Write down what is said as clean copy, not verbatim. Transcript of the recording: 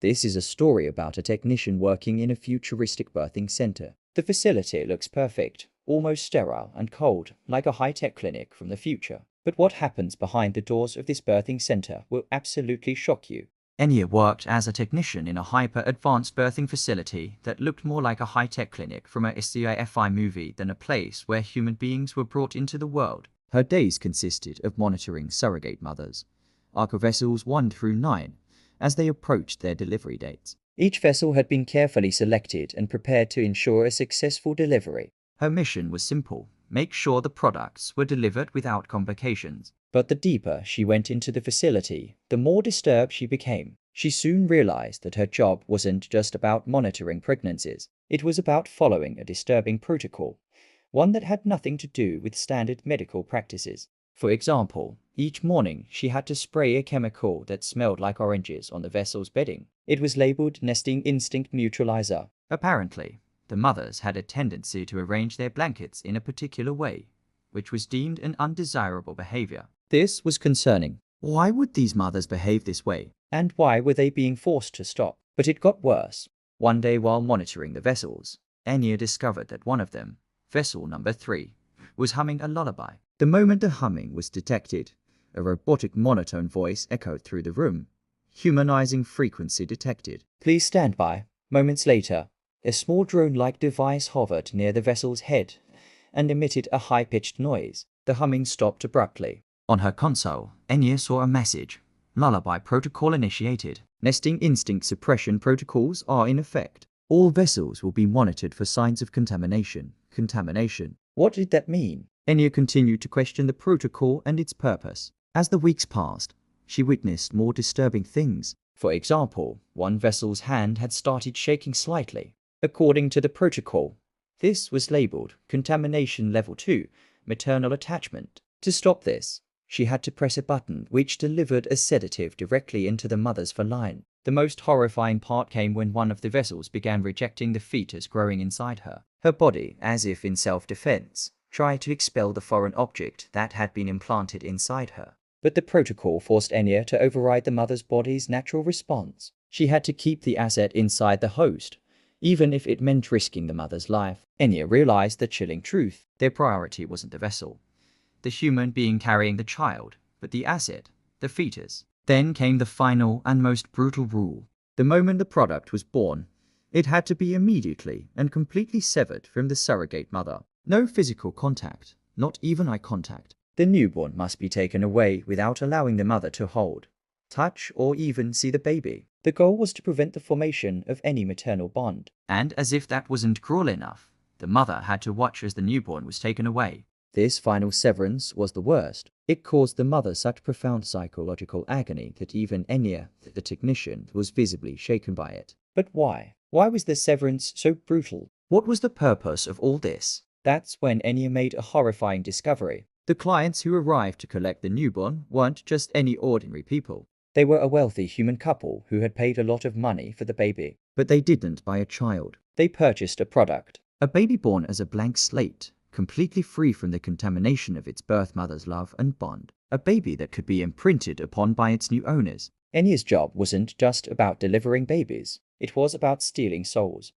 This is a story about a technician working in a futuristic birthing center. The facility looks perfect, almost sterile and cold, like a high-tech clinic from the future. But what happens behind the doors of this birthing center will absolutely shock you. Anya worked as a technician in a hyper-advanced birthing facility that looked more like a high-tech clinic from a sci-fi movie than a place where human beings were brought into the world. Her days consisted of monitoring surrogate mothers, Arca vessels 1 through 9, as they approached their delivery dates. Each vessel had been carefully selected and prepared to ensure a successful delivery. Her mission was simple: make sure the products were delivered without complications. But the deeper she went into the facility, the more disturbed she became. She soon realized that her job wasn't just about monitoring pregnancies. It was about following a disturbing protocol, one that had nothing to do with standard medical practices. For example, each morning she had to spray a chemical that smelled like oranges on the vessel's bedding. It was labeled nesting instinct neutralizer. Apparently, the mothers had a tendency to arrange their blankets in a particular way, which was deemed an undesirable behavior. This was concerning. Why would these mothers behave this way? And why were they being forced to stop? But it got worse. One day while monitoring the vessels, Anya discovered that one of them, vessel number 3, was humming a lullaby. The moment the humming was detected, a robotic monotone voice echoed through the room. Humanizing frequency detected. Please stand by. Moments later, a small drone-like device hovered near the vessel's head and emitted a high-pitched noise. The humming stopped abruptly. On her console, Anya saw a message. Lullaby protocol initiated. Nesting instinct suppression protocols are in effect. All vessels will be monitored for signs of contamination. What did that mean? Anya continued to question the protocol and its purpose. As the weeks passed, she witnessed more disturbing things. For example, one vessel's hand had started shaking slightly. According to the protocol, this was labeled contamination level 2, maternal attachment. To stop this, she had to press a button which delivered a sedative directly into the mother's vagina. The most horrifying part came when one of the vessels began rejecting the fetus growing inside her. Her body, as if in self-defense, tried to expel the foreign object that had been implanted inside her. But the protocol forced Anya to override the mother's body's natural response. She had to keep the asset inside the host, even if it meant risking the mother's life. Anya realized the chilling truth. Their priority wasn't the vessel, the human being carrying the child, but the asset, the fetus. Then came the final and most brutal rule. The moment the product was born, it had to be immediately and completely severed from the surrogate mother. No physical contact, not even eye contact. The newborn must be taken away without allowing the mother to hold, touch, or even see the baby. The goal was to prevent the formation of any maternal bond. And as if that wasn't cruel enough, the mother had to watch as the newborn was taken away. This final severance was the worst. It caused the mother such profound psychological agony that even Anya, the technician, was visibly shaken by it. But why? Why was the severance so brutal? What was the purpose of all this? That's when Anya made a horrifying discovery. The clients who arrived to collect the newborn weren't just any ordinary people. They were a wealthy human couple who had paid a lot of money for the baby. But they didn't buy a child. They purchased a product. A baby born as a blank slate, completely free from the contamination of its birth mother's love and bond. A baby that could be imprinted upon by its new owners. Anya's job wasn't just about delivering babies. It was about stealing souls.